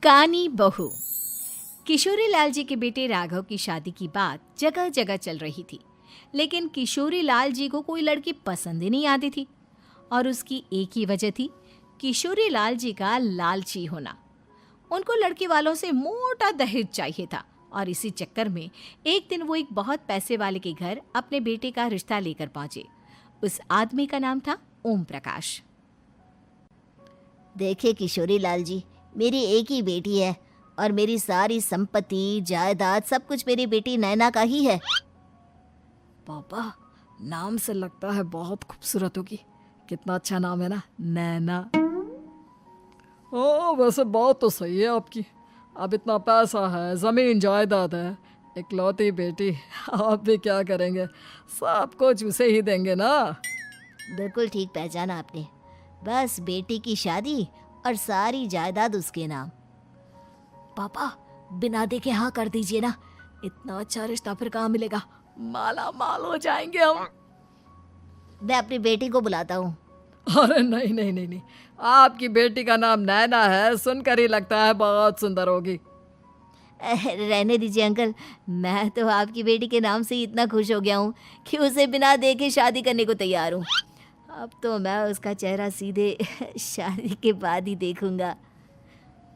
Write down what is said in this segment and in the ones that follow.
कानी बहू। किशोरी लाल जी के बेटे राघव की शादी की बात जगह जगह चल रही थी, लेकिन किशोरी लाल जी को कोई लड़की पसंद ही नहीं आती थी। और उसकी एक ही वजह थी, किशोरी लाल जी का लालची होना। उनको लड़की वालों से मोटा दहेज चाहिए था और इसी चक्कर में एक दिन वो एक बहुत पैसे वाले के घर अपने बेटे का रिश्ता लेकर पहुंचे। उस आदमी का नाम था ओम प्रकाश। देखे किशोरी लाल जी, मेरी एक ही बेटी है और मेरी सारी संपत्ति जायदाद सब कुछ मेरी बेटी नैना का ही है। पापा, नाम से लगता है बहुत खूबसूरत होगी। कितना अच्छा नाम है ना, नैना। ओ, वैसे बात तो सही है आपकी। अब इतना पैसा है, जमीन जायदाद है, इकलौती बेटी, आप भी क्या करेंगे? सब कुछ उसे ही देंगे ना। बिल्कुल ठीक पहचाना आपने। बस बेटी की शादी और सारी जायदाद उसके नाम। पापा, बिना देखे हाँ कर दीजिए ना। इतना अच्छा रिश्ता फिर कहाँ मिलेगा? माला माल हो जाएंगे हम। मैं अपनी बेटी को बुलाता हूँ। अरे नहीं नहीं नहीं नहीं, आपकी बेटी का नाम नैना है, सुनकर ही लगता है बहुत सुंदर होगी। रहने दीजिए अंकल, मैं तो आपकी बेटी के नाम से ही इतना खुश हो गया हूँ कि उसे बिना देखे शादी करने को तैयार हूँ। अब तो मैं उसका चेहरा सीधे शादी के बाद ही देखूंगा।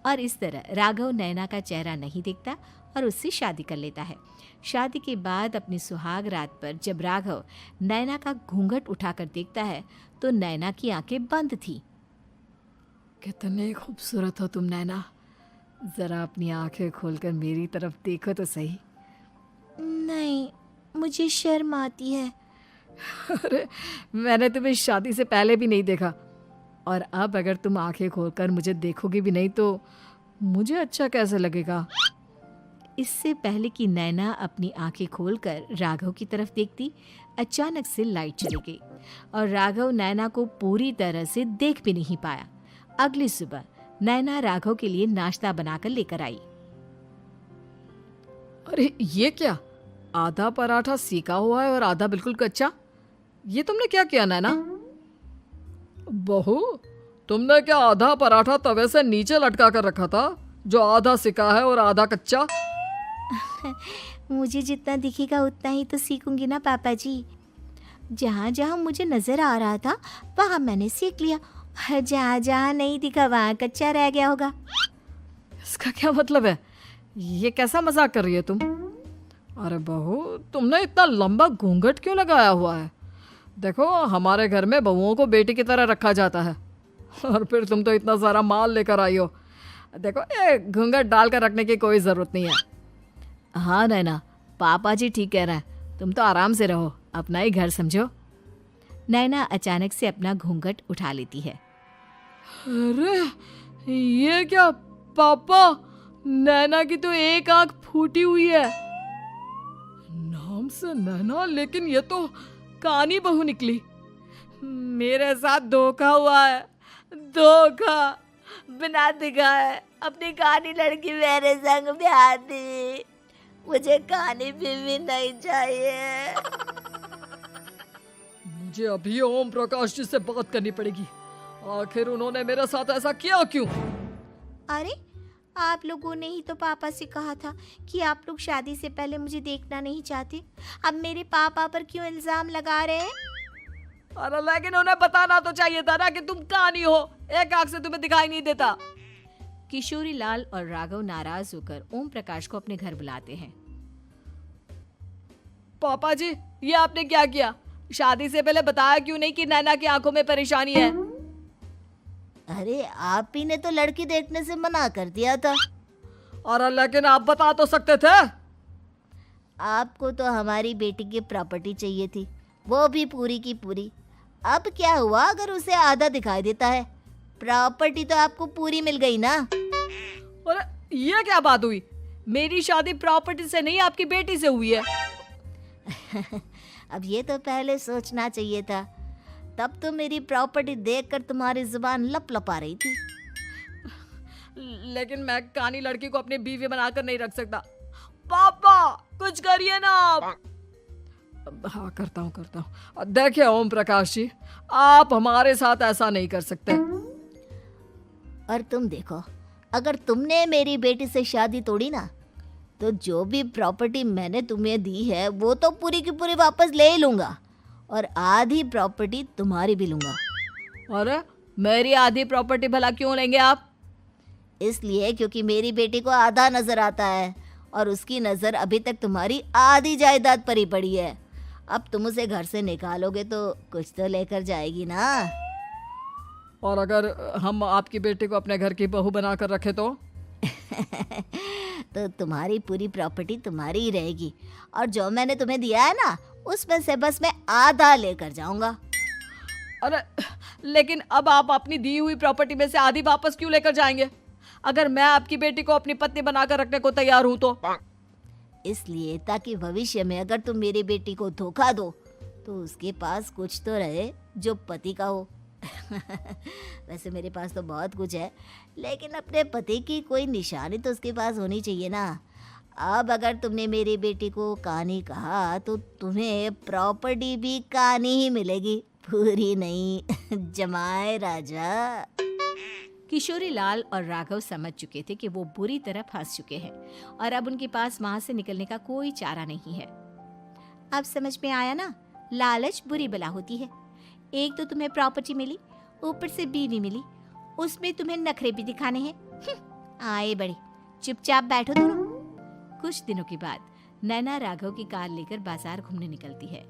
और इस तरह राघव नैना का चेहरा नहीं देखता और उससे शादी कर लेता है। शादी के बाद अपनी सुहाग रात पर जब राघव नैना का घूंघट उठाकर देखता है तो नैना की आंखें बंद थी। कितनी खूबसूरत हो तुम नैना, जरा अपनी आंखें खोलकर मेरी तरफ देखो तो सही। नहीं, मुझे शर्म आती है। अरे, मैंने तुम्हें शादी से पहले भी नहीं देखा, और अब अगर तुम आंखें खोलकर मुझे देखोगी भी नहीं तो मुझे अच्छा कैसे लगेगा? इससे पहले कि नैना अपनी आंखें खोलकर राघव की तरफ देखती, अचानक से लाइट चली गई और राघव नैना को पूरी तरह से देख भी नहीं पाया। अगली सुबह नैना राघव के लिए नाश्ता बनाकर लेकर आई। अरे ये क्या, आधा पराठा सेका हुआ है और आधा बिल्कुल कच्चा। ये तुमने क्या किया नैना? बहू, तुमने क्या आधा पराठा तवे से नीचे लटका कर रखा था, जो आधा सेका है और आधा कच्चा? मुझे जितना दिखेगा उतना ही तो सीखूंगी ना पापा जी। जहाँ जहाँ मुझे नजर आ रहा था वहाँ मैंने सीख लिया, जहाँ जहाँ नहीं दिखा वहाँ कच्चा रह गया होगा। इसका क्या मतलब है? ये कैसा मजाक कर रही है तुम? अरे बहू, तुमने इतना लंबा घूंघट क्यों लगाया हुआ है? देखो, हमारे घर में बहुओं को बेटी की तरह रखा जाता है, और फिर तुम तो इतना सारा माल लेकर आई हो। देखो, ये घूंघट डालकर रखने की कोई ज़रूरत नहीं है। हाँ नैना, पापा जी ठीक कह रहे हैं, तुम तो आराम से रहो, अपना ही घर समझो। नैना अचानक से अपना घूंघट उठा लेती है। अरे ये क्या पापा, नैना की तो एक आंख फूटी हुई है। नाम से नैना, लेकिन ये तो कानी बहू निकली। मेरे साथ धोखा हुआ है, धोखा। बिना दिखाए अपनी कानी लड़की मेरे संग ब्याह दी। मुझे कानी बीवी नहीं चाहिए। मुझे अभी ओम प्रकाश जी से बात करनी पड़ेगी। आखिर उन्होंने मेरे साथ ऐसा किया क्यों? अरे, आप लोगों ने ही तो पापा से कहा था कि आप लोग शादी से पहले मुझे देखना नहीं चाहते। अब मेरे पापा पर क्यों इल्जाम लगा रहे हैं? अरे लेकिन उन्हें बताना तो चाहिए था ना कि तुम कानी हो, एक आंख से तुम्हें दिखाई नहीं देता। किशोरी लाल और राघव नाराज होकर ओम प्रकाश को अपने घर बुलाते हैं। पापा जी, ये आपने क्या किया? शादी से पहले बताया क्यों नहीं कि नैना की आंखों में परेशानी है? अरे, आप ही ने तो लड़की देखने से मना कर दिया था। अरे लेकिन आप बता तो सकते थे। आपको तो हमारी बेटी की प्रॉपर्टी चाहिए थी, वो भी पूरी की पूरी। अब क्या हुआ अगर उसे आधा दिखाई देता है? प्रॉपर्टी तो आपको पूरी मिल गई ना। अरे ये क्या बात हुई? मेरी शादी प्रॉपर्टी से नहीं, आपकी बेटी से हुई है। अब ये तो पहले सोचना चाहिए था, तब तो मेरी प्रॉपर्टी देखकर तुम्हारी जुबान लप लपा रही थी। लेकिन मैं कानी लड़की को अपनी बीवी बनाकर नहीं रख सकता। पापा, कुछ करिए ना आप। हाँ, करता हूँ। देखिए ओम प्रकाश जी, आप हमारे साथ ऐसा नहीं कर सकते। और तुम देखो, अगर तुमने मेरी बेटी से शादी तोड़ी ना, तो जो भी प्रॉपर्टी मैंने तुम्हें दी है वो तो पूरी की पूरी वापस ले ही लूँगा, और आधी प्रॉपर्टी तुम्हारी भी लूँगा। अरे मेरी आधी प्रॉपर्टी भला क्यों लेंगे आप? इसलिए क्योंकि मेरी बेटी को आधा नज़र आता है और उसकी नज़र अभी तक तुम्हारी आधी जायदाद पर ही पड़ी है। अब तुम उसे घर से निकालोगे तो कुछ तो लेकर जाएगी ना। और अगर हम आपकी बेटी को अपने घर की बहू बना कर रखे तो? तो तुम्हारी पूरी प्रॉपर्टी तुम्हारी ही रहेगी, और जो मैंने तुम्हें दिया है ना, उसमें से बस मैं आधा लेकर जाऊंगा। अरे लेकिन अब आप अपनी दी हुई प्रॉपर्टी में से आधी वापस क्यों लेकर जाएंगे? अगर मैं आपकी बेटी को अपनी पत्नी बनाकर रखने को तैयार हूं तो? इसलिए ताकि भविष्य में अगर तुम मेरी बेटी को धोखा दो तो उसके पास कुछ तो रहे जो पति का हो। वैसे मेरे पास तो बहुत कुछ है, लेकिन अपने पति की कोई निशानी तो उसके पास होनी चाहिए ना। अब अगर तुमने मेरी बेटी को कानी कहा तो तुम्हें प्रॉपर्टी भी कानी ही मिलेगी, पूरी नहीं। जमाए राजा। किशोरी लाल और राघव समझ चुके थे कि वो बुरी तरह फंस चुके हैं और अब उनके पास वहां से निकलने का कोई चारा नहीं है। अब समझ में आया ना, लालच बुरी बला होती है। एक तो तुम्हें प्रॉपर्टी मिली, ऊपर से बीवी मिली, उसमें तुम्हें नखरे भी दिखाने हैं। आए बड़े, चुपचाप बैठो दोनों। कुछ दिनों के बाद नैना राघव की कार लेकर बाजार घूमने निकलती है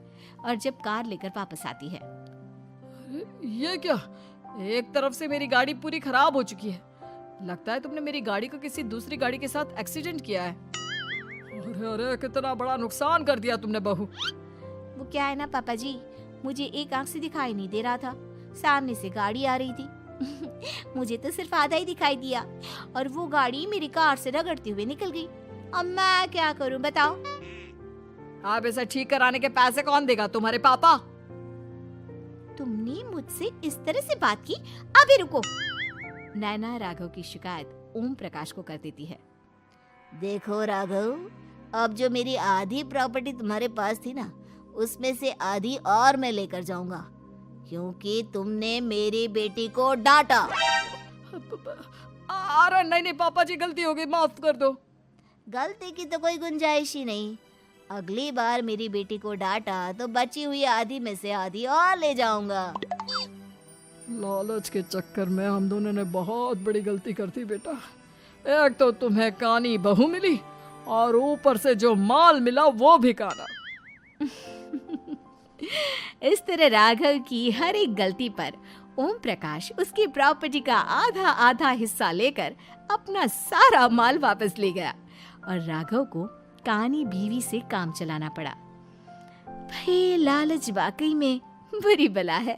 और जब कार लेकर वापस आती है, ये क्या? एक तरफ से मेरी गाड़ी पूरी खराब हो चुकी है। लगता है तुमने मेरी गाड़ी को किसी दूसरी गाड़ी के साथ एक्सीडेंट किया है। अरे अरे कितना बड़ा नुकसान कर दिया तुमने बहू। वो क्या है ना पापा जी, मुझे एक आंख से दिखाई नहीं दे रहा था, सामने से गाड़ी आ रही थी। मुझे तो सिर्फ आधा ही दिखाई दिया और वो गाड़ी मेरी कार से रगड़ते हुए निकल गई। अब मैं क्या करूं बताओ? आप इसे ठीक कराने के पैसे कौन देगा? तुम्हारे पापा? तुमने मुझसे इस तरह से बात की? अभी रुको। नैना राघव की शिकायत ओम प्रकाश को कर देती है। देखो राघव, अब जो मेरी आधी प्रॉपर्टी तुम्हारे पास थी ना, उसमें से आधी और मैं लेकर जाऊंगा, क्योंकि तुमने मेरी बेटी को डांटा। अरे नहीं नहीं पापा जी, गलती हो गई, माफ कर दो। गलती की तो कोई गुंजाइश ही नहीं। अगली बार मेरी बेटी को डांटा तो बची हुई आधी में से आधी और ले जाऊंगा। लालच के चक्कर में हम दोनों ने बहुत बड़ी गलती कर दी बेटा। एक तो तुम्हें कानी बहू मिली और ऊपर से जो माल मिला वो भी काना। इस तरह राघव की हर एक गलती पर ओम प्रकाश उसकी प्रॉपर्टी का आधा आधा हिस्सा लेकर अपना सारा माल वापस ले गया और राघव को कानी बीवी से काम चलाना पड़ा। भाई लालच वाकई में बुरी बला है।